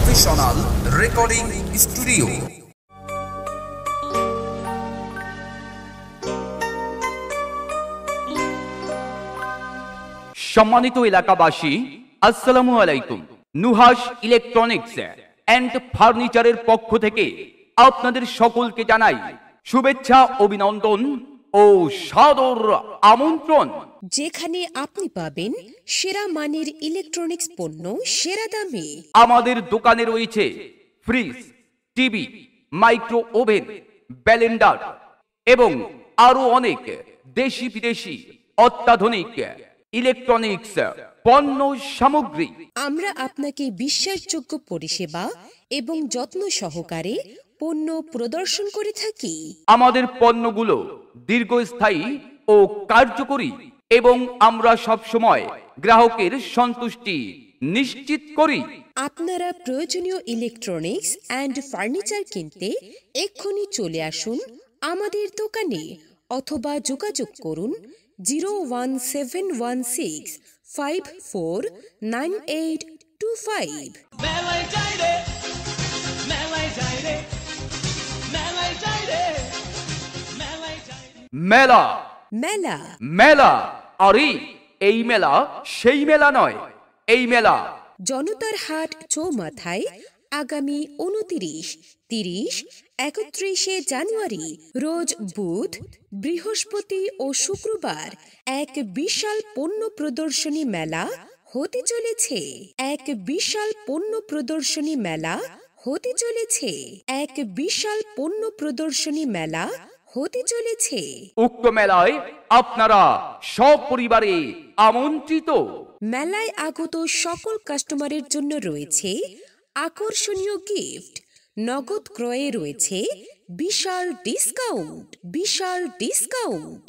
Professional recording studio. সম্মানিত এলাকাবাসী, আসসালামু আলাইকুম। নুহাস ইলেকট্রনিক্স এন্ড ফার্নিচারের পক্ষ থেকে আপনাদের সকলকে জানাই শুভেচ্ছা, অভিনন্দন ও সাদর আমন্ত্রণ। যেখানে আপনি পাবেন সেরা মানের ইলেকট্রনিক্স পণ্য সেরা দামে। আমাদের দোকানে রয়েছে fridge, TV, micro oven, Blender এবং আরো অনেক দেশি বিদেশি অত্যাধুনিক ইলেকট্রনিক্স পণ্য সামগ্রী। আমরা আপনাকে বিশ্বাসযোগ্য পরিষেবা এবং যত্ন সহকারে পণ্য প্রদর্শন করে থাকি। আমাদের পণ্যগুলো দীর্ঘস্থায়ী ও কার্যকরী এবং আমরা সবসময় গ্রাহকের সন্তুষ্টি নিশ্চিত করি। আপনারা প্রয়োজনীয় ইলেকট্রনিক্স অ্যান্ড ফার্নিচার কিনতে এক্ষুনি চলে আসুন আমাদের দোকানে অথবা যোগাযোগ করুন 01716549825। মেলা মেলা মেলা, আরে এই মেলা সেই মেলা নয়, এই মেলা জনতার হাট চৌমাথায় আগামী 29, 30, 31শে জানুয়ারি রোজ বুধ, বৃহস্পতি ও শুক্রবার এক বিশাল পণ্য প্রদর্শনী মেলা হতে চলেছে। এক বিশাল পণ্য প্রদর্শনী মেলা হতে চলেছে। এক বিশাল পণ্য প্রদর্শনী মেলা হতে চলেছে। উক্ত মেলায় আপনারা সপরিবারে আমন্ত্রিত। মেলায় আগত সকল কাস্টমারের জন্য রয়েছে আকর্ষণীয় গিফট। নগদ ক্রয়ে রয়েছে বিশাল ডিসকাউন্ট।